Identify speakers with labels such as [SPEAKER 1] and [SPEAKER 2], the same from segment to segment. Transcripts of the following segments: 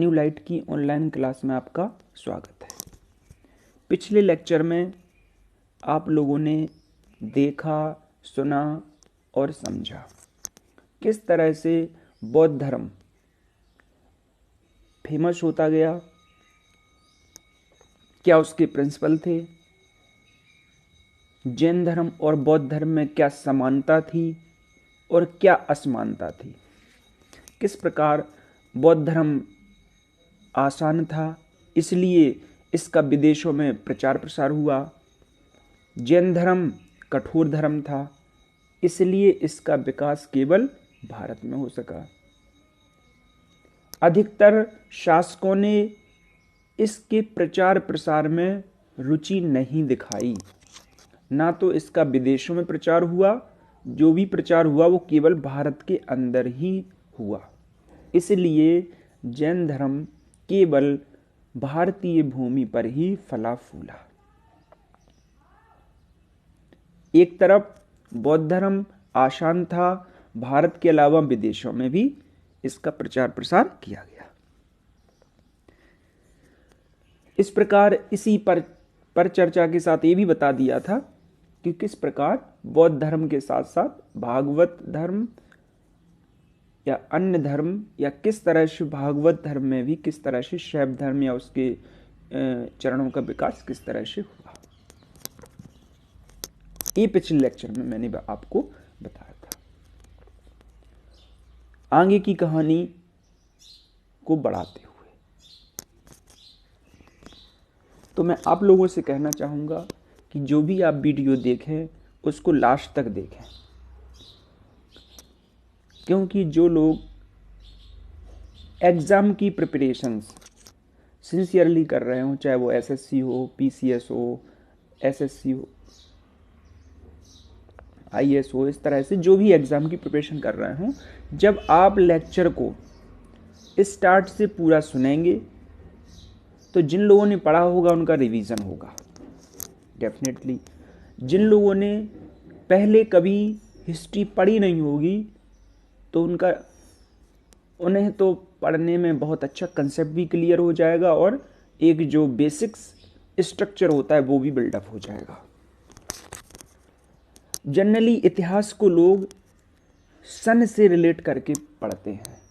[SPEAKER 1] New light की online class में आपका स्वागत है। पिछले लेक्चर में आप लोगों ने देखा, सुना और समझा किस तरह से बौद्ध धर्म फेमस होता गया, क्या उसके प्रिंसिपल थे, जैन धर्म और बौद्ध धर्म में क्या समानता थी और क्या असमानता थी, किस प्रकार बौद्ध धर्म आसान था इसलिए इसका विदेशों में प्रचार प्रसार हुआ, जैन धर्म कठोर धर्म था इसलिए इसका विकास केवल भारत में हो सका। अधिकतर शासकों ने इसके प्रचार प्रसार में रुचि नहीं दिखाई, ना तो इसका विदेशों में प्रचार हुआ, जो भी प्रचार हुआ वो केवल भारत के अंदर ही हुआ। इसलिए जैन धर्म केवल भारतीय भूमि पर ही फला फूला। एक तरफ बौद्ध धर्म आसान था, भारत के अलावा विदेशों में भी इसका प्रचार प्रसार किया गया। इस प्रकार इसी पर चर्चा के साथ ये भी बता दिया था कि किस प्रकार बौद्ध धर्म के साथ साथ भागवत धर्म या अन्य धर्म या किस तरह से भागवत धर्म में भी किस तरह से शैव धर्म या उसके चरणों का विकास किस तरह से हुआ, ये पिछले लेक्चर में मैंने आपको बताया था। आगे की कहानी को बढ़ाते हुए तो मैं आप लोगों से कहना चाहूंगा कि जो भी आप वीडियो देखें उसको लास्ट तक देखें, क्योंकि जो लोग एग्ज़ाम की प्रिपरेशंस सिंसियरली कर रहे हो, चाहे वो एसएससी हो, पीसीएस हो, एसएससी हो, आईएएस हो, इस तरह से जो भी एग्ज़ाम की प्रिपरेशन कर रहे हो, जब आप लेक्चर को स्टार्ट से पूरा सुनेंगे तो जिन लोगों ने पढ़ा होगा उनका रिवीजन होगा डेफिनेटली। जिन लोगों ने पहले कभी हिस्ट्री पढ़ी नहीं होगी तो उन्हें तो पढ़ने में बहुत अच्छा कंसेप्ट भी क्लियर हो जाएगा और एक जो बेसिक्स स्ट्रक्चर होता है वो भी बिल्डअप हो जाएगा। जनरली इतिहास को लोग सन से रिलेट करके पढ़ते हैं,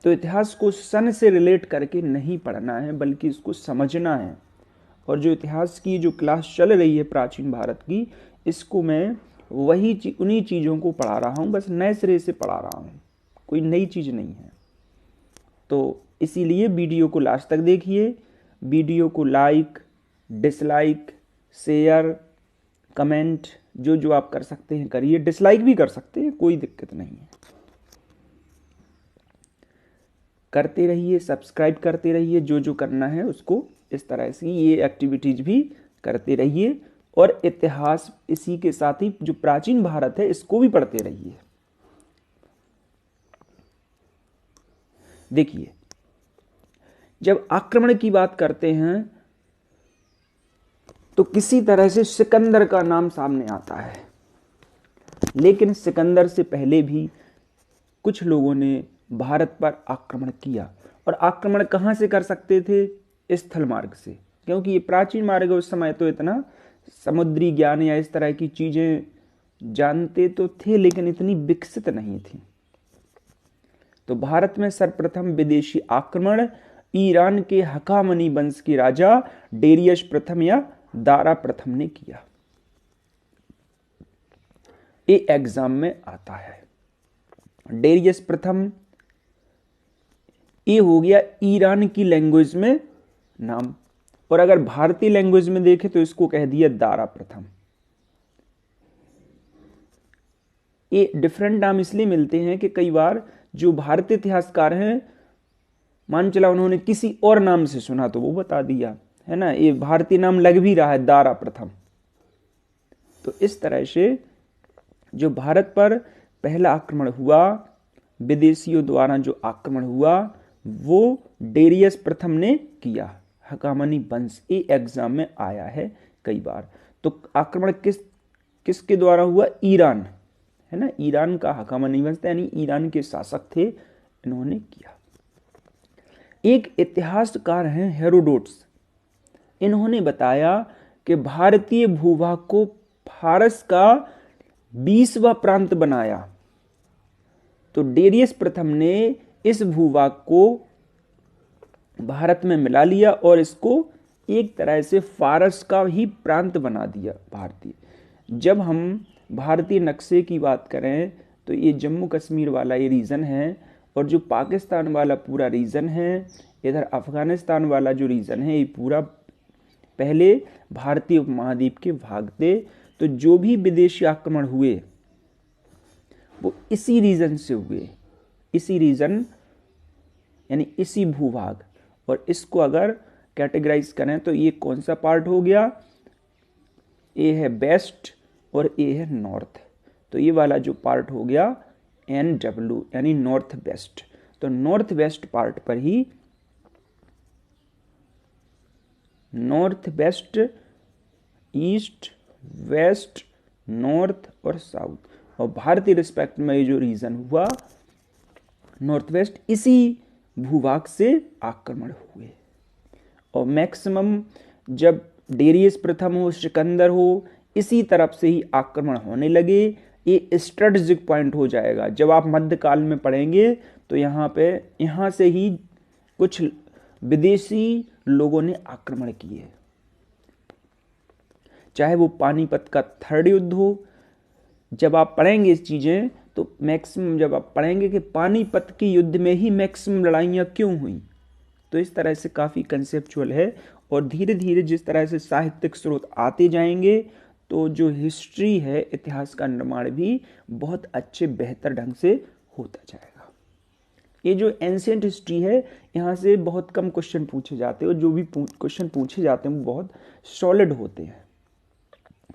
[SPEAKER 1] तो इतिहास को सन से रिलेट करके नहीं पढ़ना है बल्कि इसको समझना है। और जो इतिहास की जो क्लास चल रही है प्राचीन भारत की, इसको मैं उन्हीं चीज़ों को पढ़ा रहा हूँ, बस नए सिरे से पढ़ा रहा हूँ, कोई नई चीज़ नहीं है। तो इसीलिए वीडियो को लास्ट तक देखिए, वीडियो को लाइक, डिसलाइक, शेयर, कमेंट जो जो आप कर सकते हैं करिए, डिसलाइक भी कर सकते हैं, कोई दिक्कत नहीं है। करते रहिए, सब्सक्राइब करते रहिए, जो जो करना है उसको इस तरह से ये एक्टिविटीज भी करते रहिए और इतिहास इसी के साथ ही जो प्राचीन भारत है इसको भी पढ़ते रहिए। देखिए, जब आक्रमण की बात करते हैं तो किसी तरह से सिकंदर का नाम सामने आता है, लेकिन सिकंदर से पहले भी कुछ लोगों ने भारत पर आक्रमण किया। और आक्रमण कहां से कर सकते थे? स्थल मार्ग से, क्योंकि ये प्राचीन मार्ग उस समय तो इतना समुद्री ज्ञान या इस तरह की चीजें जानते तो थे लेकिन इतनी विकसित नहीं थी। तो भारत में सर्वप्रथम विदेशी आक्रमण ईरान के हकामनी वंश के राजा डेरियस प्रथम या दारा प्रथम ने किया। ये एग्जाम में आता है। डेरियस प्रथम ये हो गया ईरान की लैंग्वेज में नाम, और अगर भारतीय लैंग्वेज में देखें तो इसको कह दिया दारा प्रथम। ये डिफरेंट नाम इसलिए मिलते हैं कि कई बार जो भारतीय इतिहासकार हैं, मान चला उन्होंने किसी और नाम से सुना तो वो बता दिया, है ना, ये भारतीय नाम लग भी रहा है दारा प्रथम। तो इस तरह से जो भारत पर पहला आक्रमण हुआ, विदेशियों द्वारा जो आक्रमण हुआ, वो डेरियस प्रथम ने किया। हकामनी वंश ये एग्जाम में आया है कई बार। तो आक्रमण किसके द्वारा हुआ? ईरान, है ना, ईरान का हकामनी वंश यानी ईरान के शासक थे इन्होंने किया। एक इतिहासकार हैं हेरोडोटस, इन्होंने बताया कि भारतीय भूभाग को फारस का 20वां प्रांत बनाया। तो डेरियस प्रथम ने इस भूभाग को भारत में मिला लिया और इसको एक तरह से फारस का ही प्रांत बना दिया भारतीय। जब हम भारतीय नक्शे की बात करें तो ये जम्मू कश्मीर वाला ये रीजन है, और जो पाकिस्तान वाला पूरा रीजन है, इधर अफगानिस्तान वाला जो रीजन है, ये पूरा पहले भारतीय उपमहाद्वीप के भाग थे। तो जो भी विदेशी आक्रमण हुए वो इसी रीजन से हुए, इसी रीजन यानी इसी भूभाग। और इसको अगर कैटेगराइज करें तो ये कौन सा पार्ट हो गया, ए है वेस्ट और ए है नॉर्थ। तो ये वाला जो पार्ट हो गया NW यानी नॉर्थ वेस्ट। तो नॉर्थ वेस्ट पार्ट पर ही north west, east, west, north और साउथ, और भारतीय रिस्पेक्ट में ये जो रीजन हुआ नॉर्थ वेस्ट, इसी भूभाग से आक्रमण हुए। और मैक्सिमम जब डेरियस प्रथम हो, सिकंदर हो, इसी तरफ से ही आक्रमण होने लगे। ये स्ट्रेटेजिक पॉइंट हो जाएगा। जब आप मध्यकाल में पढ़ेंगे तो यहाँ से ही कुछ विदेशी लोगों ने आक्रमण किए, चाहे वो पानीपत का 3rd युद्ध हो। जब आप पढ़ेंगे इस चीजें तो मैक्सिमम जब आप पढ़ेंगे कि पानीपत के युद्ध में ही मैक्सिमम लड़ाइयाँ क्यों हुई, तो इस तरह से काफ़ी कंसेप्चुअल है। और धीरे धीरे जिस तरह से साहित्यिक स्रोत आते जाएंगे तो जो हिस्ट्री है, इतिहास का निर्माण भी बहुत अच्छे बेहतर ढंग से होता जाएगा। ये जो एंशिएंट हिस्ट्री है, यहाँ से बहुत कम क्वेश्चन पूछे जाते हैं, और जो भी क्वेश्चन पूछे जाते हैं वो बहुत सॉलिड होते हैं।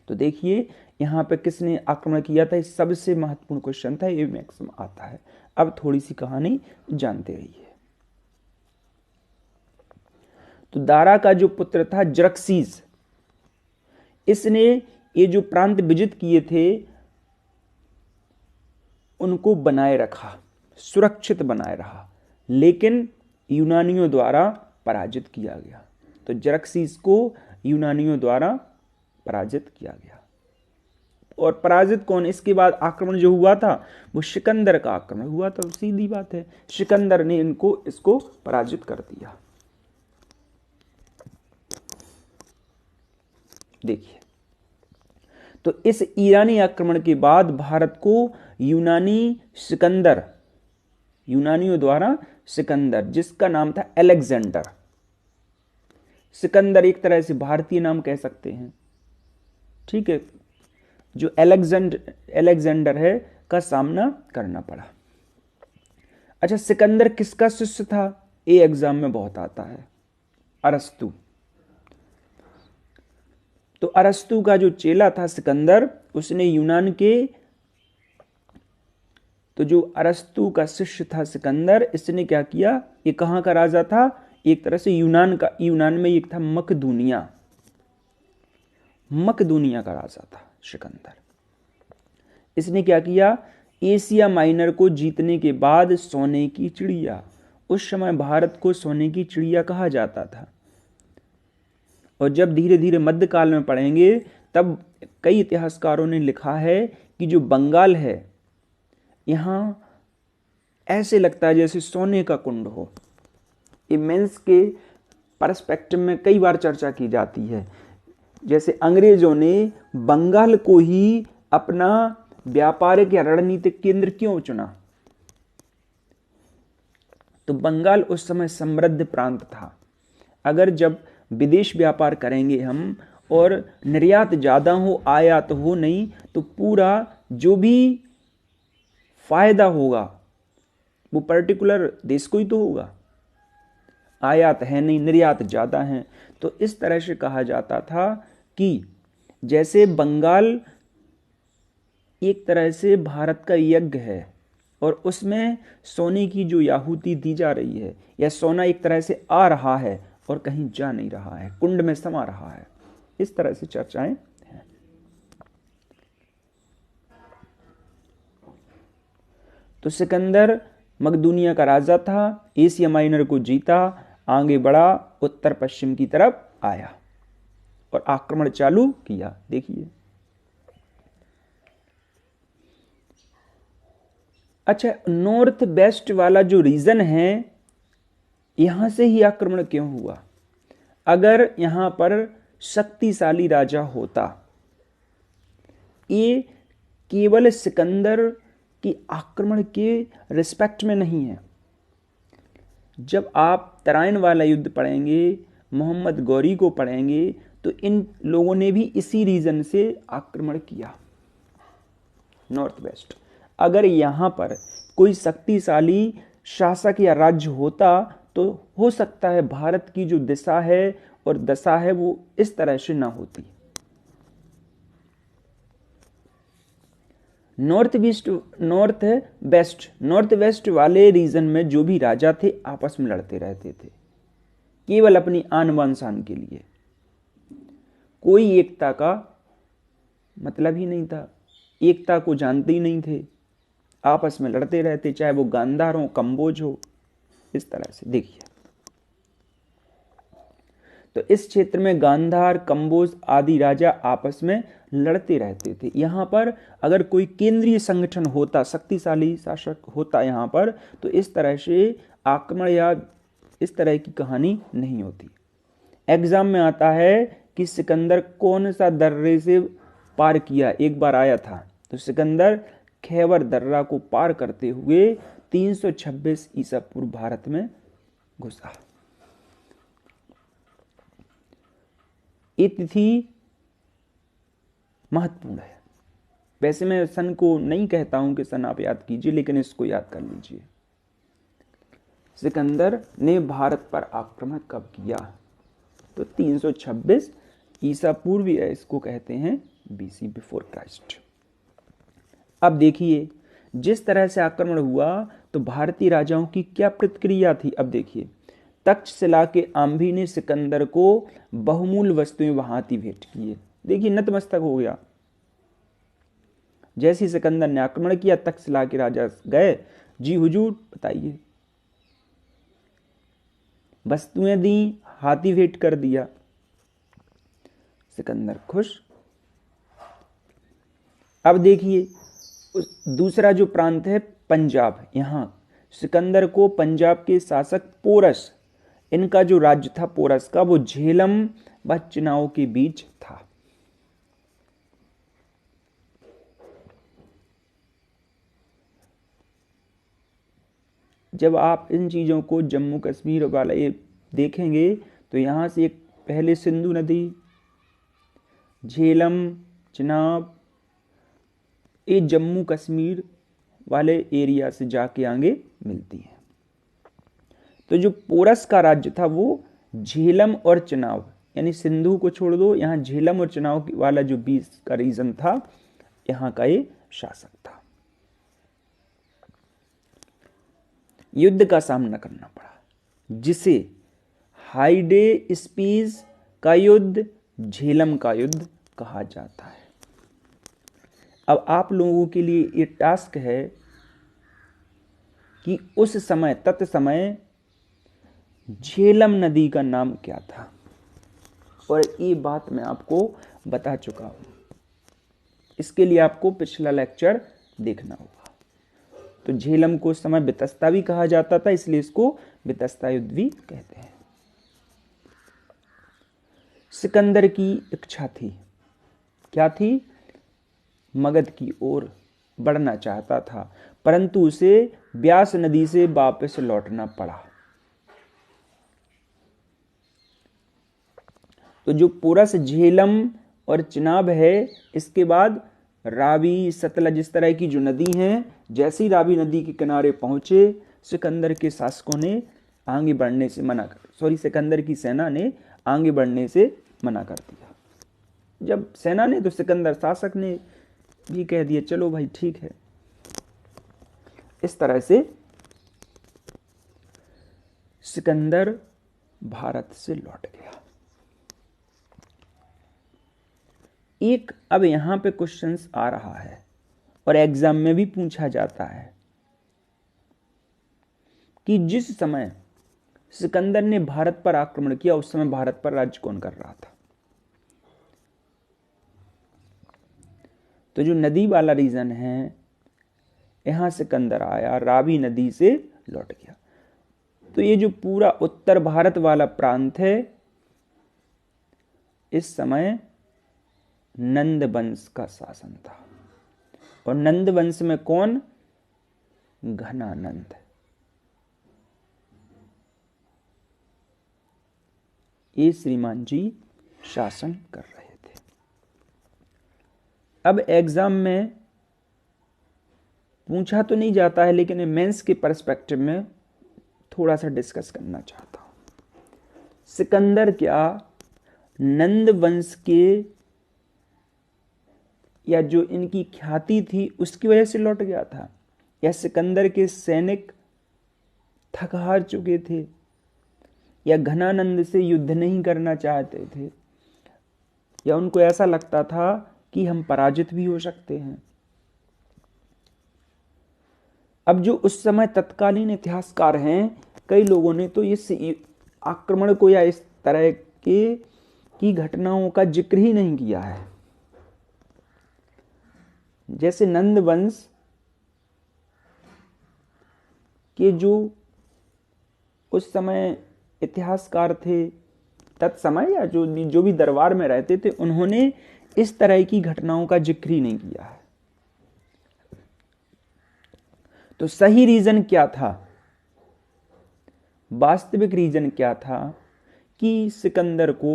[SPEAKER 1] तो देखिए यहाँ पे किसने आक्रमण किया था, इस सबसे महत्वपूर्ण क्वेश्चन था, ये मैक्सिमम आता है। अब थोड़ी सी कहानी जानते रहिए। तो दारा का जो पुत्र था जरक्सीज, इसने ये जो प्रांत विजित किए थे उनको बनाए रखा, सुरक्षित बनाए रहा, लेकिन यूनानियों द्वारा पराजित किया गया। तो जरक्सीज को यूनानियों द्वारा पराजित किया गया। और पराजित कौन, इसके बाद आक्रमण जो हुआ था वो सिकंदर का आक्रमण हुआ था। सीधी बात है, सिकंदर ने इसको पराजित कर दिया। देखिए, तो इस ईरानी आक्रमण के बाद भारत को यूनानियों द्वारा सिकंदर, जिसका नाम था अलेक्जेंडर। सिकंदर एक तरह से भारतीय नाम कह सकते हैं, ठीक है, जो अलेक्जेंडर है का सामना करना पड़ा। अच्छा, सिकंदर किसका शिष्य था, ये एग्जाम में बहुत आता है, अरस्तु। तो अरस्तु का जो चेला था सिकंदर, उसने यूनान के, तो जो अरस्तु का शिष्य था सिकंदर, इसने क्या किया, ये कहाँ का राजा था, एक तरह से यूनान में एक था मकदूनिया का राजा था सिकंदर। इसने क्या किया, एशिया माइनर को जीतने के बाद सोने की चिड़िया, उस समय भारत को सोने की चिड़िया कहा जाता था। और जब धीरे धीरे मध्यकाल में पढ़ेंगे तब कई इतिहासकारों ने लिखा है कि जो बंगाल है, यहाँ ऐसे लगता है जैसे सोने का कुंड हो। इमेंस के पर्सपेक्टिव में कई बार चर्चा की जाती है, जैसे अंग्रेजों ने बंगाल को ही अपना व्यापारिक या रणनीतिक केंद्र क्यों चुना। तो बंगाल उस समय समृद्ध प्रांत था। अगर जब विदेश व्यापार करेंगे हम और निर्यात ज़्यादा हो, आयात हो नहीं, तो पूरा जो भी फायदा होगा वो पर्टिकुलर देश को ही तो होगा। आयात है नहीं, निर्यात ज़्यादा है। तो इस तरह से कहा जाता था कि जैसे बंगाल एक तरह से भारत का यज्ञ है और उसमें सोने की जो आहुति दी जा रही है, या सोना एक तरह से आ रहा है और कहीं जा नहीं रहा है, कुंड में समा रहा है, इस तरह से चर्चाएं हैं। तो सिकंदर मकदूनिया का राजा था, एशिया माइनर को जीता, आगे बढ़ा, उत्तर पश्चिम की तरफ आया और आक्रमण चालू किया। देखिए, अच्छा, नॉर्थ वेस्ट वाला जो रीजन है, यहां से ही आक्रमण क्यों हुआ? अगर यहां पर शक्तिशाली राजा होता, ये केवल सिकंदर की आक्रमण के रिस्पेक्ट में नहीं है। जब आप तराइन वाला युद्ध पढ़ेंगे, मोहम्मद गौरी को पढ़ेंगे, तो इन लोगों ने भी इसी रीजन से आक्रमण किया, नॉर्थ वेस्ट। अगर यहां पर कोई शक्तिशाली शासक या राज्य होता तो हो सकता है भारत की जो दिशा है और दशा है वो इस तरह से ना होती। नॉर्थ वेस्ट वाले रीजन में जो भी राजा थे आपस में लड़ते रहते थे, केवल अपनी आन बान शान के लिए। कोई एकता का मतलब ही नहीं था, एकता को जानते ही नहीं थे, आपस में लड़ते रहते, चाहे वो गांधार हो, कंबोज हो, इस तरह से। देखिए, तो इस क्षेत्र में गांधार, कंबोज आदि राजा आपस में लड़ते रहते थे। यहां पर अगर कोई केंद्रीय संगठन होता, शक्तिशाली शासक होता यहां पर, तो इस तरह से आक्रमण या इस तरह की कहानी नहीं होती। एग्जाम में आता है कि सिकंदर कौन सा दर्रे से पार किया, एक बार आया था, तो सिकंदर खैबर दर्रा को पार करते हुए 326 ईसा पूर्व भारत में घुसा। ये तिथि महत्वपूर्ण है। वैसे मैं सन को नहीं कहता हूं कि सन आप याद कीजिए, लेकिन इसको याद कर लीजिए। सिकंदर ने भारत पर आक्रमण कब किया? तो 326 ईसा पूर्व, इसको कहते हैं बीसी, बिफोर क्राइस्ट। अब देखिए, जिस तरह से आक्रमण हुआ तो भारतीय राजाओं की क्या प्रतिक्रिया थी। अब देखिए, तक्षशिला के आंभी ने सिकंदर को बहुमूल्य वस्तुएं वहां भेंट किए। देखिए, नतमस्तक हो गया। जैसे ही सिकंदर ने आक्रमण किया, तक्षशिला के राजा गए, जी हुजूर बताइए, वस्तुएं दी, हाथी भेंट कर दिया। सिकंदर खुश। अब देखिए, दूसरा जो प्रांत है पंजाब, यहां सिकंदर को पंजाब के शासक पोरस, इनका जो राज्य था पोरस का, वो झेलम व चिनाव के बीच था। जब आप इन चीजों को जम्मू कश्मीर वाला ये देखेंगे तो यहां से एक पहले सिंधु नदी, झेलम, चिनाब, ये जम्मू कश्मीर वाले एरिया से जाके आगे मिलती है। तो जो पोरस का राज्य था वो झेलम और चिनाब, यानी सिंधु को छोड़ दो, यहां झेलम और चिनाब वाला जो बीच का रीजन था, यहां का ये शासक था। युद्ध का सामना करना पड़ा, जिसे हाइडे स्पीस का युद्ध, झेलम का युद्ध कहा जाता है। अब आप लोगों के लिए ये टास्क है कि उस समय, तत्समय झेलम नदी का नाम क्या था, और ये बात मैं आपको बता चुका हूं। इसके लिए आपको पिछला लेक्चर देखना होगा। तो झेलम को उस समय वितस्ता भी कहा जाता था, इसलिए इसको वितस्ता युद्ध भी कहते हैं। सिकंदर की इच्छा थी, क्या थी? मगध की ओर बढ़ना चाहता था, परंतु उसे ब्यास नदी से वापस लौटना पड़ा। तो जो पोरस, झेलम और चिनाब है, इसके बाद रावी, सतलज, इस तरह की जो नदी हैं, जैसे ही रावी नदी के किनारे पहुंचे, सिकंदर के शासकों ने आगे बढ़ने से मना कर, सिकंदर की सेना ने आगे बढ़ने से मना कर दिया। जब सेना ने, तो सिकंदर शासक ने भी कह दिया चलो भाई ठीक है। इस तरह से सिकंदर भारत से लौट गया। एक अब यहां पे क्वेश्चंस आ रहा है और एग्जाम में भी पूछा जाता है कि जिस समय सिकंदर ने भारत पर आक्रमण किया उस समय भारत पर राज्य कौन कर रहा था। तो जो नदी वाला रीजन है, यहां सिकंदर आया, रावी नदी से लौट गया। तो ये जो पूरा उत्तर भारत वाला प्रांत है, इस समय नंद वंश का शासन था। और नंद वंश में कौन? घनानंद। ये श्रीमान जी शासन कर रहे थे। अब एग्जाम में पूछा तो नहीं जाता है, लेकिन मेंस के पर्सपेक्टिव में थोड़ा सा डिस्कस करना चाहता हूं। सिकंदर क्या नंद वंश के या जो इनकी ख्याति थी उसकी वजह से लौट गया था, या सिकंदर के सैनिक थक हार चुके थे, या घनानंद से युद्ध नहीं करना चाहते थे, या उनको ऐसा लगता था कि हम पराजित भी हो सकते हैं। अब जो उस समय तत्कालीन इतिहासकार हैं, कई लोगों ने तो इस आक्रमण को या इस तरह की घटनाओं का जिक्र ही नहीं किया है। जैसे नंद वंश के जो उस समय इतिहासकार थे, तत्समय या जो भी दरबार में रहते थे, उन्होंने इस तरह की घटनाओं का जिक्र ही नहीं किया है। तो सही रीजन क्या था? वास्तविक रीजन क्या था कि सिकंदर को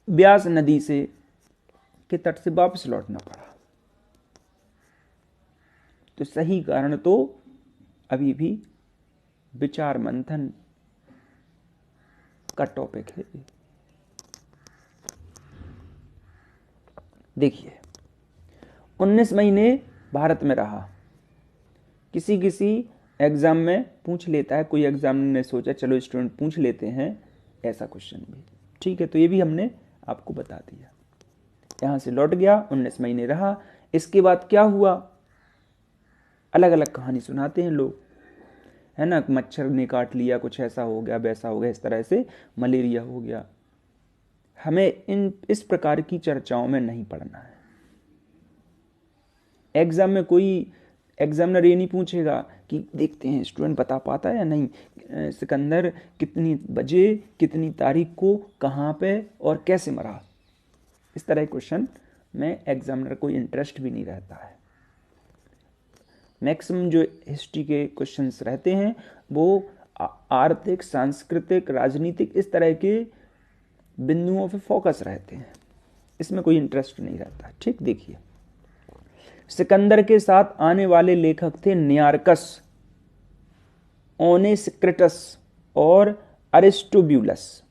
[SPEAKER 1] ब्यास नदी के तट से वापस लौटना पड़ा? तो सही कारण तो अभी भी विचार मंथन का टॉपिक है। देखिए, 19 महीने भारत में रहा। किसी एग्जाम में पूछ लेता है, कोई एग्जाम ने सोचा चलो स्टूडेंट पूछ लेते हैं ऐसा क्वेश्चन भी, ठीक है। तो ये भी हमने आपको बता दिया। यहां से लौट गया, 19 महीने रहा। इसके बाद क्या हुआ? अलग अलग कहानी सुनाते हैं लोग, है ना। मच्छर ने काट लिया, कुछ ऐसा हो गया, वैसा हो गया, इस तरह से मलेरिया हो गया। हमें इस प्रकार की चर्चाओं में नहीं पढ़ना है। एग्जाम में कोई एग्जामिनर ये नहीं पूछेगा कि देखते हैं स्टूडेंट बता पाता है या नहीं, सिकंदर कितनी बजे कितनी तारीख को कहाँ पे और कैसे मरा। इस तरह के क्वेश्चन में एग्जामिनर को इंटरेस्ट भी नहीं रहता है। मैक्सिमम जो हिस्ट्री के क्वेश्चंस रहते हैं वो आर्थिक, सांस्कृतिक, राजनीतिक, इस तरह के बिंदुओं पे फोकस रहते हैं, इसमें कोई इंटरेस्ट नहीं रहता। ठीक, देखिए, सिकंदर के साथ आने वाले लेखक थे नियार्कस, ओनेसिक्रिटस और अरिस्टोब्यूलस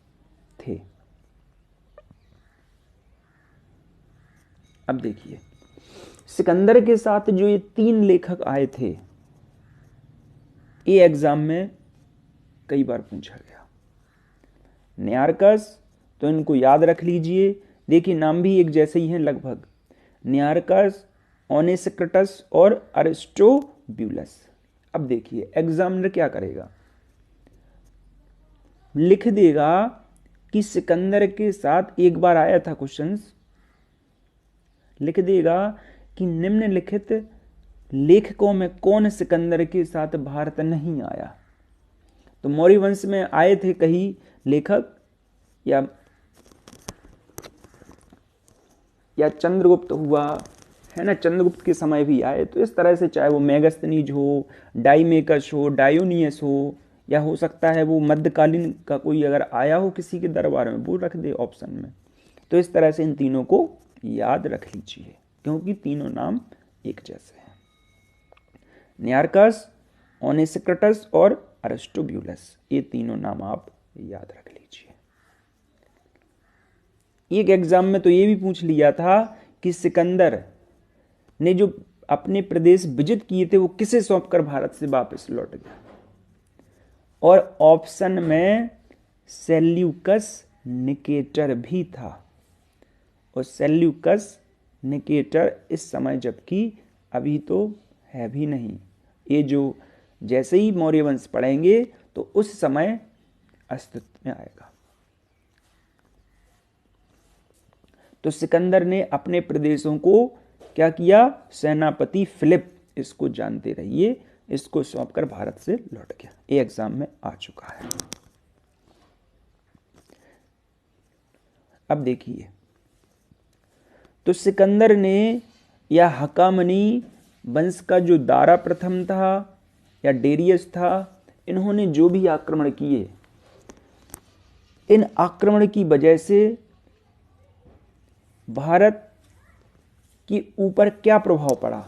[SPEAKER 1] थे। अब देखिए, सिकंदर के साथ जो ये 3 लेखक आए थे, ये एग्जाम में कई बार पूछा गया। नियार्कस, तो इनको याद रख लीजिए। देखिए, नाम भी एक जैसे ही हैं लगभग, नियार्कस, ओनेसिक्रिटस और अरिस्टोब्यूलस। अब देखिए, एग्जामिनर क्या करेगा? लिख देगा कि सिकंदर के साथ एक बार आया था क्वेश्चंस, लिख देगा कि निम्नलिखित लेखकों में कौन सिकंदर के साथ भारत नहीं आया। तो मौर्य वंश में आए थे कई लेखक, या चंद्रगुप्त हुआ, है ना, चंद्रगुप्त के समय भी आए। तो इस तरह से चाहे वो मेगस्थनीज हो, डाइमेकस हो, डायोनियस हो, या हो सकता है वो मध्यकालीन का कोई अगर आया हो किसी के दरबार में, वो रख दे ऑप्शन में। तो इस तरह से इन तीनों को याद रख लीजिए, क्योंकि तीनों नाम एक जैसे हैं। नियार्कस, ओनेसिक्रिटस और अरिस्टोब्यूलस, ये तीनों नाम आप याद रख लीजिए। एक एग्जाम में तो ये भी पूछ लिया था कि सिकंदर ने जो अपने प्रदेश विजित किए थे वो किसे सौंपकर भारत से वापस लौट गया। और ऑप्शन में सेल्यूकस निकेटर भी था। और सेल्यूकस निकेटर इस समय, जबकि अभी तो है भी नहीं, ये जो जैसे ही मौर्य वंश पढ़ेंगे तो उस समय अस्तित्व में आएगा। तो सिकंदर ने अपने प्रदेशों को क्या किया, सेनापति फिलिप, इसको जानते रहिए, इसको सौंपकर भारत से लौट गया। ये एग्जाम में आ चुका है। अब देखिए, तो सिकंदर ने या हकामनी वंश का जो दारा प्रथम था या डेरियस था, इन्होंने जो भी आक्रमण किए, इन आक्रमण की वजह से भारत के ऊपर क्या प्रभाव पड़ा,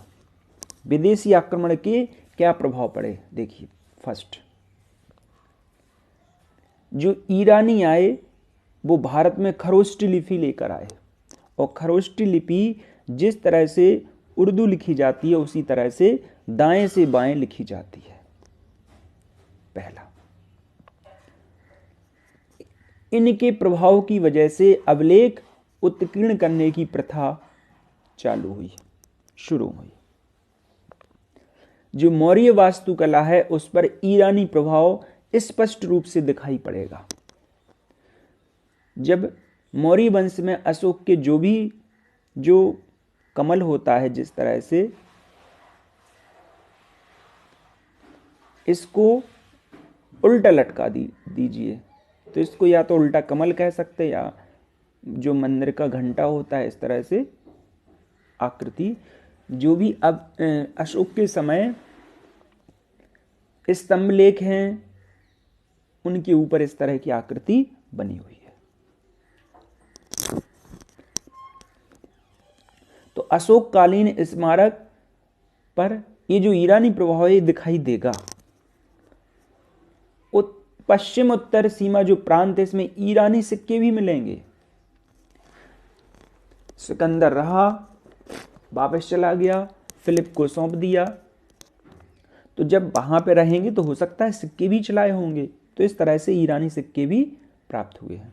[SPEAKER 1] विदेशी आक्रमण के क्या प्रभाव पड़े। देखिए, फर्स्ट जो ईरानी आए वो भारत में खरोष्टी लिपि लेकर आए, और खरोष्टी लिपि जिस तरह से उर्दू लिखी जाती है उसी तरह से दाएं से बाएं लिखी जाती है। पहला, इनके प्रभाव की वजह से अभिलेख उत्कीर्ण करने की प्रथा चालू हुई, शुरू हुई। जो मौर्य वास्तुकला है उस पर ईरानी प्रभाव स्पष्ट रूप से दिखाई पड़ेगा। जब मौर्य वंश में अशोक के जो कमल होता है, जिस तरह से इसको उल्टा लटका दीजिए, तो इसको या तो उल्टा कमल कह सकते, या जो मंदिर का घंटा होता है इस तरह से आकृति, जो भी अब अशोक के समय स्तंभ लेख हैं उनके ऊपर इस तरह की आकृति बनी हुई है। तो अशोककालीन स्मारक पर ये जो ईरानी प्रभाव है दिखाई देगा। पश्चिम उत्तर सीमा जो प्रांत है इसमें ईरानी सिक्के भी मिलेंगे। सिकंदर रहा, वापस चला गया, फिलिप को सौंप दिया, तो जब वहां पे रहेंगे तो हो सकता है सिक्के भी चलाए होंगे, तो इस तरह से ईरानी सिक्के भी प्राप्त हुए हैं।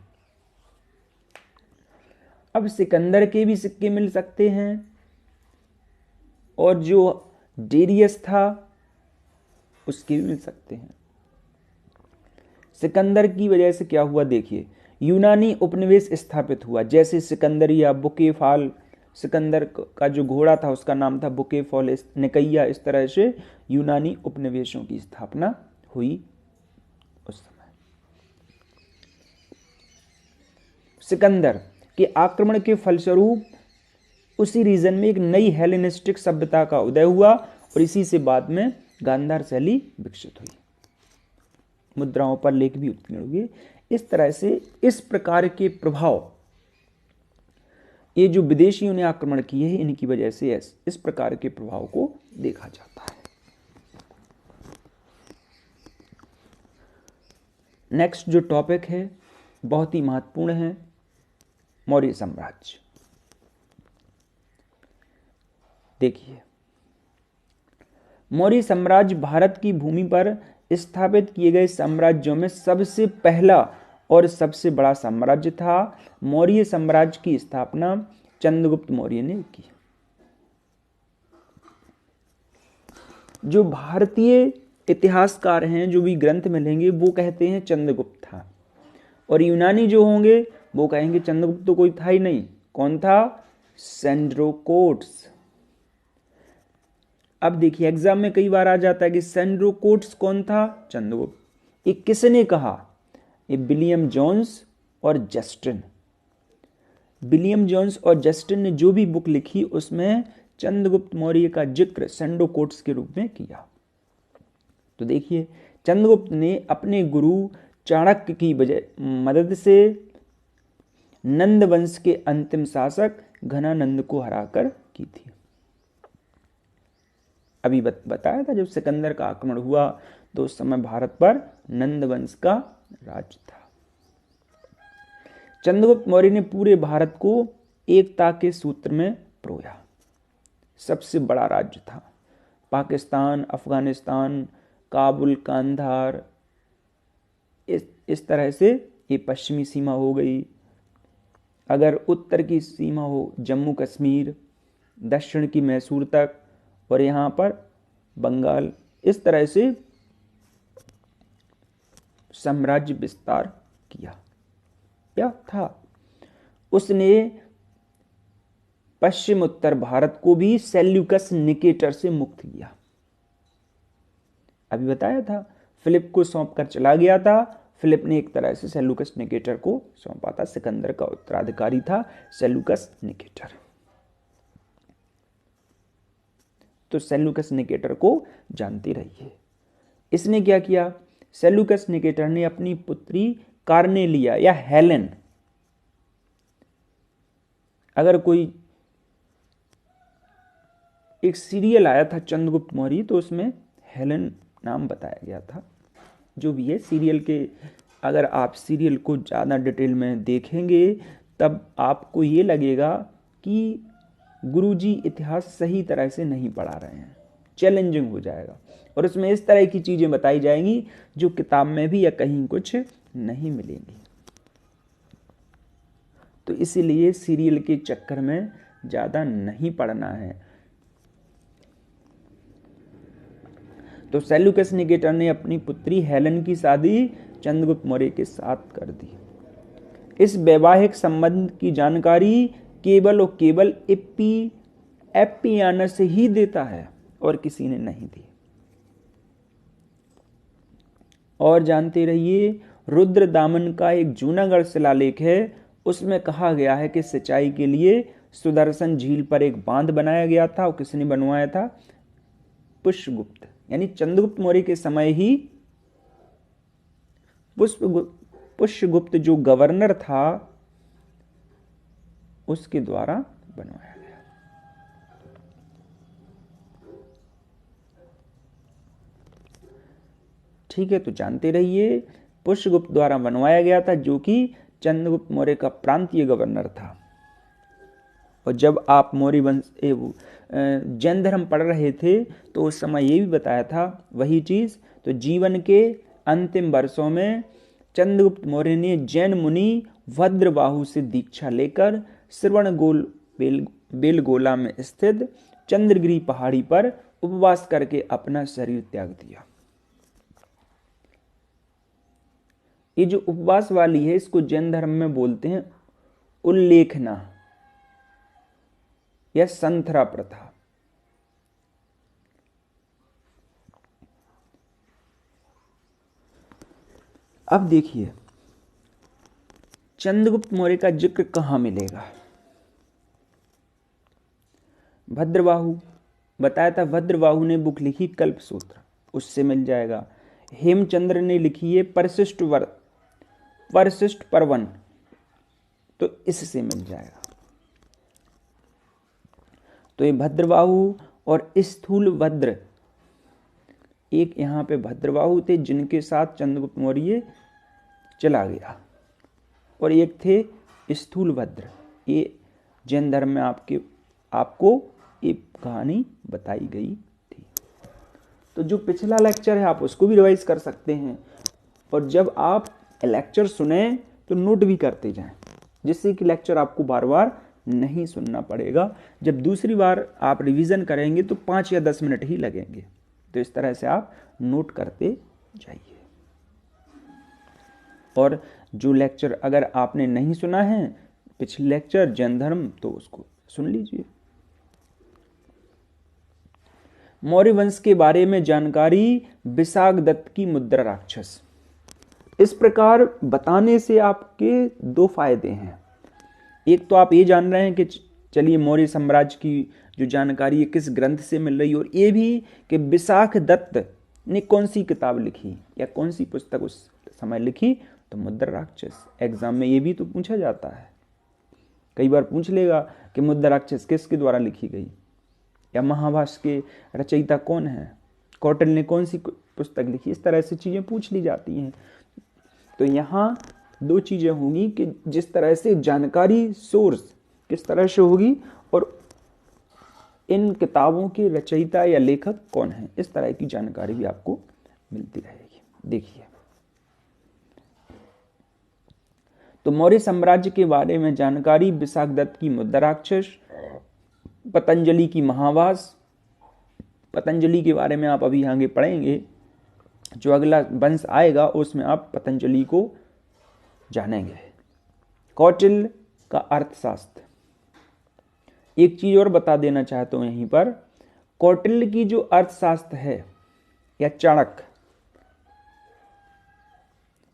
[SPEAKER 1] अब सिकंदर के भी सिक्के मिल सकते हैं, और जो डेरियस था उसके भी मिल सकते हैं। सिकंदर की वजह से क्या हुआ, देखिए, यूनानी उपनिवेश स्थापित हुआ, जैसे सिकंदरिया, बुकेफाल, सिकंदर का जो घोड़ा था उसका नाम था बुकेफॉल, निकैया, इस तरह से यूनानी उपनिवेशों की स्थापना हुई उस समय। सिकंदर के आक्रमण के फलस्वरूप उसी रीजन में एक नई हेलेनिस्टिक सभ्यता का उदय हुआ, और इसी से बाद में गांधार शैली विकसित हुई। मुद्राओं पर लेख भी उत्कीर्ण हुए। इस तरह से इस प्रकार के प्रभाव, ये जो विदेशियों ने आक्रमण किए हैं, इनकी वजह से इस प्रकार के प्रभाव को देखा जाता है। नेक्स्ट जो टॉपिक है बहुत ही महत्वपूर्ण है, मौर्य साम्राज्य। देखिए, मौर्य साम्राज्य भारत की भूमि पर स्थापित किए गए साम्राज्यों में सबसे पहला और सबसे बड़ा साम्राज्य था। मौर्य साम्राज्य की स्थापना चंद्रगुप्त मौर्य ने की। जो भारतीय इतिहासकार हैं, जो भी ग्रंथ मिलेंगे, वो कहते हैं चंद्रगुप्त था, और यूनानी जो होंगे वो कहेंगे चंद्रगुप्त तो कोई था ही नहीं। कौन था? सेंड्रोकोट्स। अब देखिए, एग्जाम में कई बार आ जाता है कि सेंड्रोकोट्स कौन था? चंद्रगुप्त। ये किसने कहा? ये विलियम जोन्स और जस्टिन। विलियम जोन्स और जस्टिन ने जो भी बुक लिखी उसमें चंद्रगुप्त मौर्य का जिक्र सेंड्रोकोट्स के रूप में किया। तो देखिए, चंद्रगुप्त ने अपने गुरु चाणक्य की मदद से नंद वंश के अंतिम शासक घनानंद को हराकर की थी। अभी बताया था, जब सिकंदर का आक्रमण हुआ तो उस समय भारत पर नंद वंश का राज था। चंद्रगुप्त मौर्य ने पूरे भारत को एकता के सूत्र में पिरोया। सबसे बड़ा राज्य था। पाकिस्तान, अफगानिस्तान, काबुल, कांधार, इस तरह से ये पश्चिमी सीमा हो गई। अगर उत्तर की सीमा हो जम्मू कश्मीर, दक्षिण की मैसूर तक, और यहाँ पर बंगाल, इस तरह से साम्राज्य विस्तार किया। क्या था? उसने पश्चिम उत्तर भारत को भी सेल्यूकस निकेटर से मुक्त किया। अभी बताया था, फिलिप को सौंप कर चला गया था। फिलिप ने एक तरह से सेल्यूकस निकेटर को सौंपा था। सिकंदर का उत्तराधिकारी था सेल्यूकस निकेटर। तो सेल्यूकस निकेटर को जानते रहिए। इसने क्या किया? सेल्यूकस निकेटर ने अपनी पुत्री कार्नेलिया या हेलेन, अगर कोई एक सीरियल आया था चंद्रगुप्त मौर्य, तो उसमें हेलेन नाम बताया गया था। जो भी है सीरियल के, अगर आप सीरियल को ज़्यादा डिटेल में देखेंगे तब आपको ये लगेगा कि गुरुजी इतिहास सही तरह से नहीं पढ़ा रहे हैं, चैलेंजिंग हो जाएगा। और उसमें इस तरह की चीज़ें बताई जाएंगी जो किताब में भी या कहीं कुछ नहीं मिलेंगी। तो इसीलिए सीरियल के चक्कर में ज़्यादा नहीं पढ़ना है। तो सेल्यूकस निकेटर ने अपनी पुत्री हेलेन की शादी चंद्रगुप्त मौर्य के साथ कर दी। इस वैवाहिक संबंध की जानकारी केवल और केवल एप्पियानस ही देता है और किसी ने नहीं दी। और जानते रहिए, रुद्र दामन का एक जूनागढ़ शिलालेख है, उसमें कहा गया है कि सिंचाई के लिए सुदर्शन झील पर एक बांध बनाया गया था। और किसने बनवाया था? पुष्यगुप्त, यानी चंद्रगुप्त मौर्य के समय ही पुष्यगुप्त जो गवर्नर था उसके द्वारा बनवाया गया। ठीक है, तो जानते रहिए पुष्यगुप्त द्वारा बनवाया गया था, जो कि चंद्रगुप्त मौर्य का प्रांतीय गवर्नर था। और जब आप मौर्य वंश जैन धर्म पढ़ रहे थे तो उस समय ये भी बताया था वही चीज। तो जीवन के अंतिम वर्षों में चंद्रगुप्त मौर्य ने जैन मुनि भद्रबाहु से दीक्षा लेकर श्रवणगोल बेलगोला में स्थित चंद्रगिरी पहाड़ी पर उपवास करके अपना शरीर त्याग दिया। ये जो उपवास वाली है, इसको जैन धर्म में बोलते हैं उल्लेखना या संथरा प्रथा। अब देखिए चंद्रगुप्त मौर्य का जिक्र कहां मिलेगा? भद्रबाहु बताया था, भद्रबाहु ने बुक लिखी कल्पसूत्र, उससे मिल जाएगा। हेमचंद्र ने लिखी है परशिष्ट पर्वन, तो इससे मिल जाएगा। तो ये भद्रबाहु और स्थूलभद्र, एक यहाँ पे भद्रबाहु थे जिनके साथ चंद्रगुप्त मौर्य चला गया, और एक थे स्थूलभद्र। ये जैन धर्म में आपको एक कहानी बताई गई थी। तो जो पिछला लेक्चर है आप उसको भी रिवाइज कर सकते हैं, और जब आप लेक्चर सुने तो नोट भी करते जाएं, जिससे कि लेक्चर आपको बार बार नहीं सुनना पड़ेगा। जब दूसरी बार आप रिवीजन करेंगे तो 5 या 10 मिनट ही लगेंगे। तो इस तरह से आप नोट करते जाइए। और जो लेक्चर अगर आपने नहीं सुना है पिछले लेक्चर जैन धर्म, तो उसको सुन लीजिए। मौर्य वंश के बारे में जानकारी, विशाखदत्त की मुद्रा राक्षस। इस प्रकार बताने से आपके 2 फायदे हैं। एक तो आप ये जान रहे हैं कि चलिए मौर्य साम्राज्य की जो जानकारी है किस ग्रंथ से मिल रही है, और ये भी कि विशाखदत्त ने कौन सी किताब लिखी या कौन सी पुस्तक उस समय लिखी। तो मुद्रा राक्षस एग्जाम में ये भी तो पूछा जाता है, कई बार पूछ लेगा कि मुद्रा राक्षस किसके द्वारा लिखी गई, या महाभाष्य के रचयिता कौन है, कौटिल ने कौन सी पुस्तक लिखी। इस तरह से चीजें पूछ ली जाती हैं। तो यहाँ 2 चीजें होंगी कि जिस तरह से जानकारी सोर्स किस तरह से होगी, और इन किताबों के रचयिता या लेखक कौन है, इस तरह की जानकारी भी आपको मिलती रहेगी। देखिए, तो मौर्य साम्राज्य के बारे में जानकारी, विशाखदत्त की मुद्रा राक्षस, पतंजलि की महाभाष्य। पतंजलि के बारे में आप अभी आगे पढ़ेंगे जो अगला वंश आएगा उसमें आप पतंजलि को जानेंगे। कौटिल्य का अर्थशास्त्र, एक चीज और बता देना चाहता हूं यहीं पर, कौटिल्य की जो अर्थशास्त्र है या चाणक्य,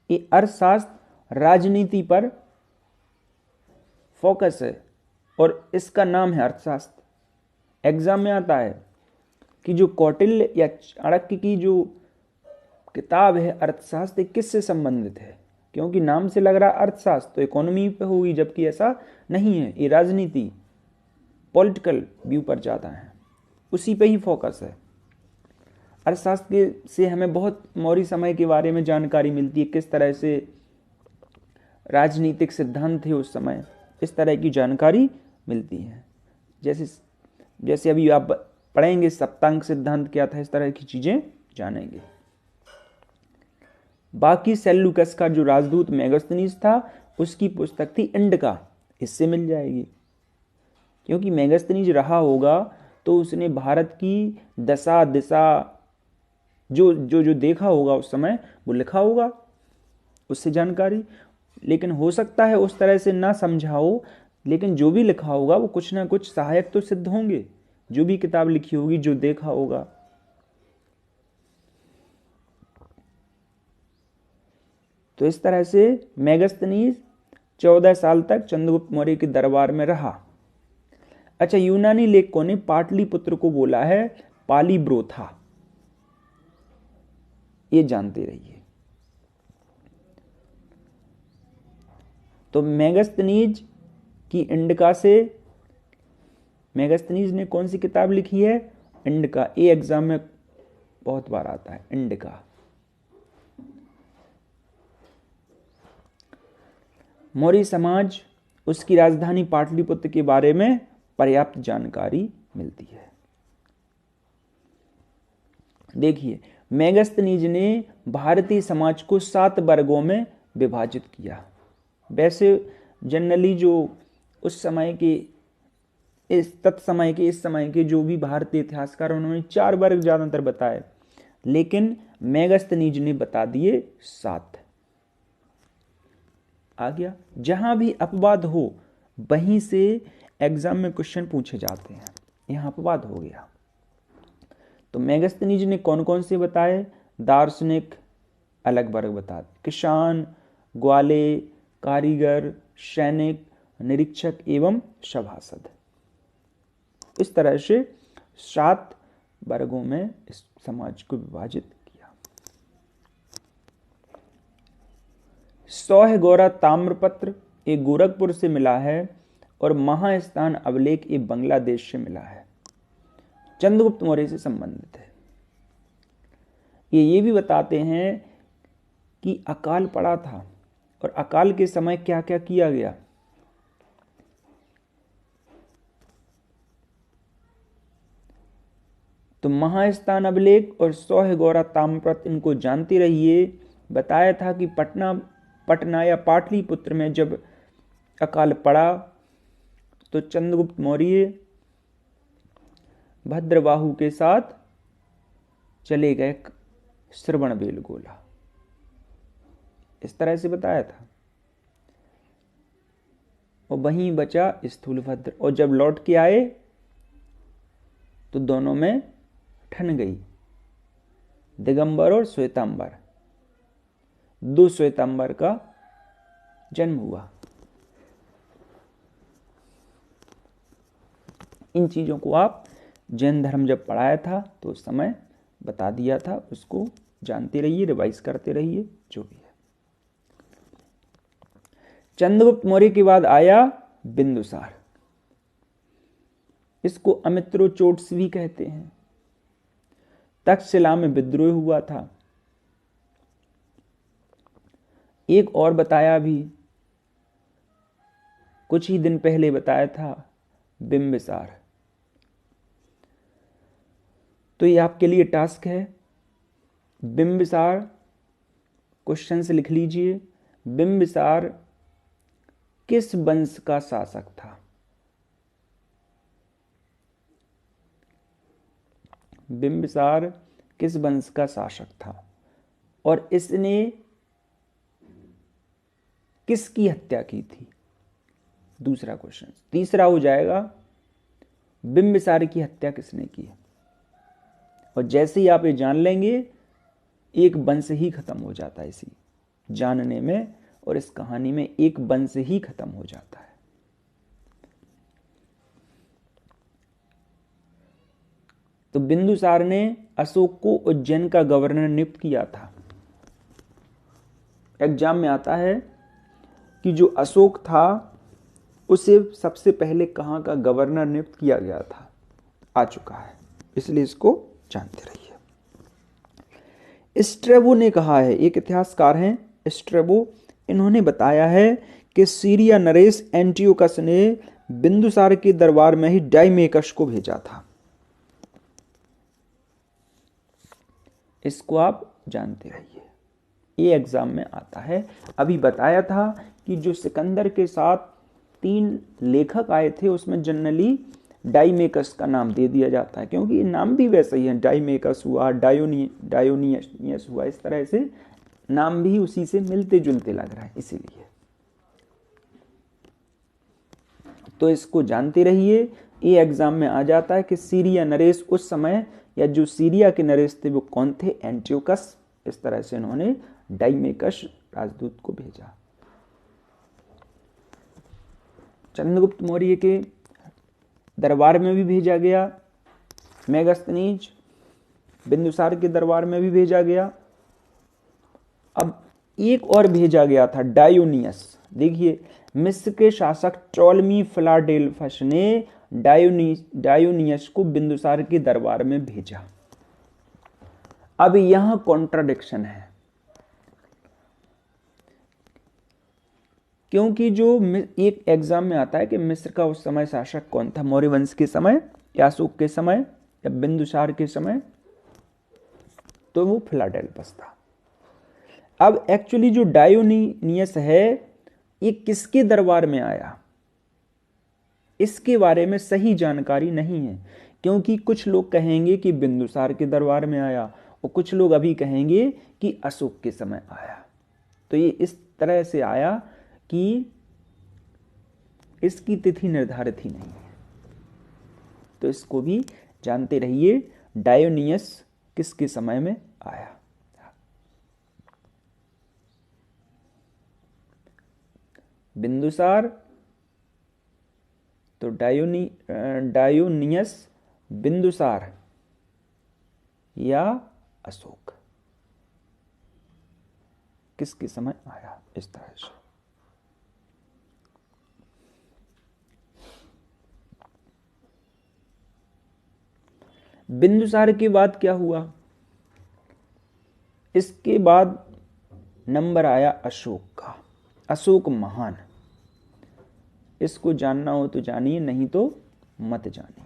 [SPEAKER 1] ये अर्थशास्त्र राजनीति पर फोकस है और इसका नाम है अर्थशास्त्र। एग्जाम में आता है कि जो कौटिल्य या चाणक्य की जो किताब है अर्थशास्त्र किससे संबंधित है, क्योंकि नाम से लग रहा अर्थशास्त्र तो इकोनॉमी पे होगी, जबकि ऐसा नहीं है। ये राजनीति पॉलिटिकल व्यू पर जाता है, उसी पे ही फोकस है। अर्थशास्त्र से हमें बहुत मौर्य समय के बारे में जानकारी मिलती है, किस तरह से राजनीतिक सिद्धांत थे उस समय, इस तरह की जानकारी मिलती है। जैसे अभी आप पढ़ेंगे सप्तांग सिद्धांत क्या था, इस तरह की चीजें जानेंगे। बाकी सेल्यूकस का जो राजदूत मेगास्थनीज था उसकी पुस्तक थी इंडिका, इससे मिल जाएगी, क्योंकि मेगास्थनीज रहा होगा तो उसने भारत की दशा दिशा जो जो जो देखा होगा उस समय वो लिखा होगा, उससे जानकारी। लेकिन हो सकता है उस तरह से ना समझाओ, लेकिन जो भी लिखा होगा वो कुछ ना कुछ सहायक तो सिद्ध होंगे, जो भी किताब लिखी होगी, जो देखा होगा। तो इस तरह से मेगास्थनीज 14 साल तक चंद्रगुप्त मौर्य के दरबार में रहा। अच्छा, यूनानी लेखकों ने पाटलिपुत्र को बोला है पालीब्रोथा, ये जानते रहिए। तो मेगास्थनीज की इंडिका से, मेगास्थनीज ने कौन सी किताब लिखी है? इंडिका। ये एग्जाम में बहुत बार आता है, इंडिका। मौर्य समाज, उसकी राजधानी पाटलिपुत्र के बारे में पर्याप्त जानकारी मिलती है। देखिए, मेगास्थनीज ने भारतीय समाज को 7 वर्गों में विभाजित किया। वैसे जनरली जो उस समय के, इस समय के जो भी भारतीय इतिहासकार, उन्होंने 4 वर्ग ज्यादातर बताए, लेकिन मेगास्थनीज ने बता दिए 7। आ गया। जहां भी अपवाद हो वहीं से एग्जाम में क्वेश्चन पूछे जाते हैं। यहां अपवाद हो गया। तो मेगास्थनीज ने कौन कौन से बताए? दार्शनिक अलग वर्ग बता, किसान, ग्वाले, कारीगर, सैनिक, निरीक्षक एवं सभासद। इस तरह से 7 वर्गों में इस समाज को विभाजित किया। सौह गौरा ताम्रपत्र एक गोरखपुर से मिला है और महास्थान अभिलेख एक बांग्लादेश से मिला है, चंद्रगुप्त मौर्य से संबंधित है। ये भी बताते हैं कि अकाल पड़ा था और अकाल के समय क्या क्या किया गया। तो महास्थान अभिलेख और सौह गौरा ताम्रपत्र, इनको जानते रहिए। बताया था कि पटना या पाटलिपुत्र में जब अकाल पड़ा तो चंद्रगुप्त मौर्य भद्रबाहु के साथ चले गए श्रवणबेलगोला, इस तरह से बताया था। और वहीं बचा स्थूलभद्र, और जब लौट के आए तो दोनों में ठन गई। दिगंबर और श्वेतांबर, 2 श्वेतांबर का जन्म हुआ। इन चीजों को आप जैन धर्म जब पढ़ाया था तो उस समय बता दिया था, उसको जानते रहिए, रिवाइज करते रहिए, जो भी है। चंद्रगुप्त मौर्य के बाद आया बिंदुसार। इसको अमित्रोचोट्स भी कहते हैं। तक्षशिला में विद्रोह हुआ था। एक और बताया भी, कुछ ही दिन पहले बताया था, बिंबिसार। तो ये आपके लिए टास्क है। बिंबिसार क्वेश्चन से लिख लीजिए, बिंबिसार किस वंश का शासक था? बिंबिसार किस वंश का शासक था? और इसने किसकी हत्या की थी? दूसरा क्वेश्चन। तीसरा हो जाएगा बिंबिसार की हत्या किसने की? और जैसे ही आप ये जान लेंगे, एक वंश ही खत्म हो जाता है इसी जानने में, और इस कहानी में एक वंश ही खत्म हो जाता है। तो बिंदुसार ने अशोक को उज्जैन का गवर्नर नियुक्त किया था। एग्जाम में आता है कि जो अशोक था उसे सबसे पहले कहाँ का गवर्नर नियुक्त किया गया था, आ चुका है, इसलिए इसको जानते रहिए। स्ट्रेबो ने कहा है, एक इतिहासकार हैं स्ट्रेबो, इन्होंने बताया है कि सीरिया नरेश एंटियोकस ने बिंदुसार के दरबार में ही डाइमेकस को भेजा था। इसको आप जानते रहिए, ये एग्जाम में आता है। अभी बताया था कि जो सिकंदर के साथ 3 लेखक आए थे उसमें जनरली डाइमेकस का नाम दे दिया जाता है, क्योंकि ये नाम भी वैसे ही है, डाइमेकस हुआ, डायोनियस हुआ, इस तरह से नाम भी उसी से मिलते जुलते लग रहा है, इसीलिए। तो इसको जानते रहिए, ये एग्जाम में आ जाता है कि सीरिया नरेश उस समय, या जो सीरिया के नरेश थे वो कौन थे? एंटियोकस। इस तरह से इन्होंने डाइमेकस राजदूत को भेजा। चंद्रगुप्त मौर्य के दरबार में भी भेजा गया मेगास्थनीज, बिंदुसार के दरबार में भी भेजा गया। अब एक और भेजा गया था, डायोनियस। देखिए, मिस्र के शासक टॉलमी फिलाडेल्फस ने डायोनियस को बिंदुसार के दरबार में भेजा। अब यहां कॉन्ट्राडिक्शन है, क्योंकि जो एक एग्जाम में आता है कि मिस्र का उस समय शासक कौन था, मौर्य वंश के समय या अशोक के समय या बिंदुसार के समय, तो वो फिलाडेल्फस था। अब एक्चुअली जो डायोनियस है ये किसके दरबार में आया, इसके बारे में सही जानकारी नहीं है, क्योंकि कुछ लोग कहेंगे कि बिंदुसार के दरबार में आया और कुछ लोग अभी कहेंगे कि अशोक के समय आया। तो ये इस तरह से आया कि इसकी तिथि निर्धारित ही नहीं है, तो इसको भी जानते रहिए, डायोनियस किसके समय में आया। बिंदुसार तो डायोनियस, बिंदुसार या अशोक, किसके समय आया, इस तरह से। बिंदुसार के बाद क्या हुआ? इसके बाद नंबर आया अशोक का। अशोक महान, इसको जानना हो तो जानिए, नहीं तो मत जानिए।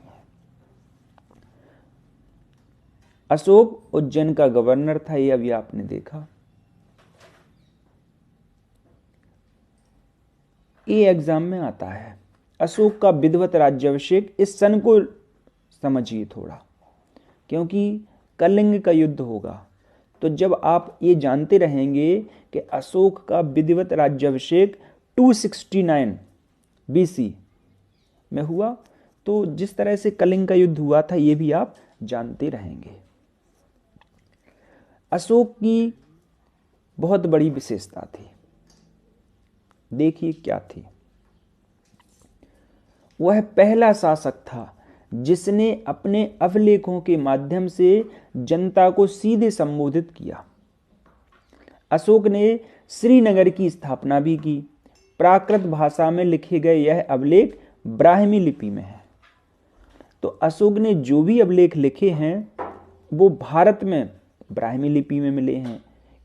[SPEAKER 1] अशोक उज्जैन का गवर्नर था, ये अभी आपने देखा। ये एग्जाम में आता है। अशोक का विधिवत राज्याभिषेक, इस सन को समझिए थोड़ा, क्योंकि कलिंग का युद्ध होगा। तो जब आप ये जानते रहेंगे कि अशोक का विधिवत राज्याभिषेक 269 बीसी में हुआ, तो जिस तरह से कलिंग का युद्ध हुआ था ये भी आप जानते रहेंगे। अशोक की बहुत बड़ी विशेषता थी, देखिए क्या थी। वह पहला शासक था जिसने अपने अभिलेखों के माध्यम से जनता को सीधे संबोधित किया। अशोक ने श्रीनगर की स्थापना भी की। प्राकृत भाषा में लिखे गए यह अभिलेख ब्राह्मी लिपि में है। तो अशोक ने जो भी अभिलेख लिखे हैं वो भारत में ब्राह्मी लिपि में मिले हैं,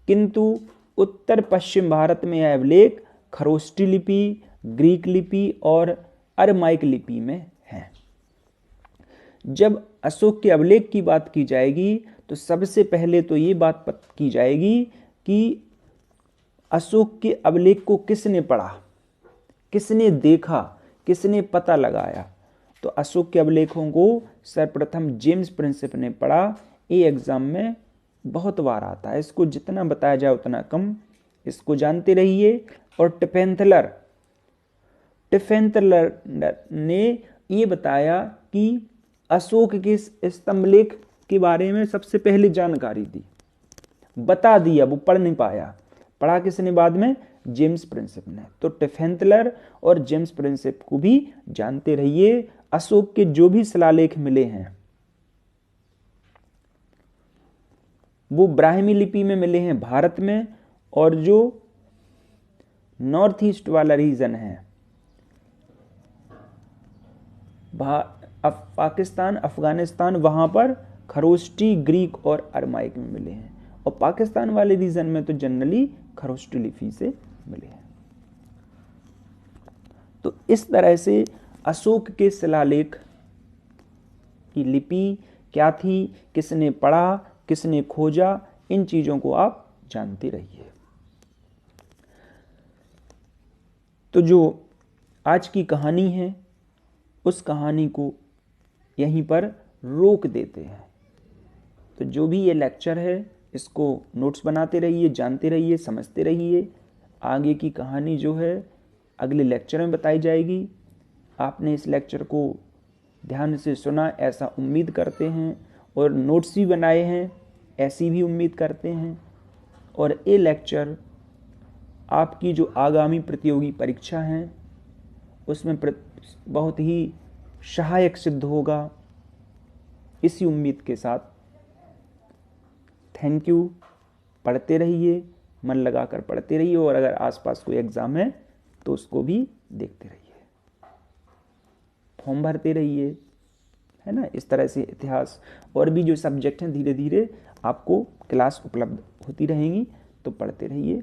[SPEAKER 1] किंतु उत्तर पश्चिम भारत में यह अभिलेख खरोष्टी लिपि, ग्रीक लिपि और अरमाइक लिपि में है। जब अशोक के अभिलेख की बात की जाएगी तो सबसे पहले तो ये बात की जाएगी कि अशोक के अभिलेख को किसने पढ़ा, किसने देखा, किसने पता लगाया। तो अशोक के अभिलेखों को सर्वप्रथम जेम्स प्रिंसिप ने पढ़ा। ये एग्जाम में बहुत बार आता है, इसको जितना बताया जाए उतना कम, इसको जानते रहिए। और टिफेंथलर ने ये बताया कि अशोक के स्तंभलेख के बारे में सबसे पहले जानकारी दी, बता दिया, वो पढ़ नहीं पाया। पढ़ा किसने बाद में? जेम्स प्रिंसेप ने। तो टिफेंथलर और जेम्स प्रिंसेप को भी जानते रहिए। अशोक के जो भी शिलालेख मिले हैं वो ब्राह्मी लिपि में मिले हैं भारत में, और जो नॉर्थ ईस्ट वाला रीजन है, पाकिस्तान, अफगानिस्तान, वहां पर खरोष्टी, ग्रीक और अरमाइक में मिले हैं। और पाकिस्तान वाले रीजन में तो जनरली खरोष्टी लिपि से मिले हैं। तो इस तरह से अशोक के शिलालेख की लिपि क्या थी, किसने पढ़ा, किसने खोजा, इन चीजों को आप जानते रहिए। तो जो आज की कहानी है उस कहानी को यहीं पर रोक देते हैं। तो जो भी ये लेक्चर है इसको नोट्स बनाते रहिए, जानते रहिए, समझते रहिए। आगे की कहानी जो है अगले लेक्चर में बताई जाएगी। आपने इस लेक्चर को ध्यान से सुना ऐसा उम्मीद करते हैं, और नोट्स भी बनाए हैं ऐसी भी उम्मीद करते हैं। और ये लेक्चर आपकी जो आगामी प्रतियोगी परीक्षा हैं उसमें बहुत ही सहायक सिद्ध होगा, इसी उम्मीद के साथ थैंक यू। पढ़ते रहिए, मन लगाकर पढ़ते रहिए, और अगर आसपास कोई एग्ज़ाम है तो उसको भी देखते रहिए, फॉर्म भरते रहिए, है ना। इस तरह से इतिहास और भी जो सब्जेक्ट हैं धीरे धीरे आपको क्लास उपलब्ध होती रहेंगी, तो पढ़ते रहिए।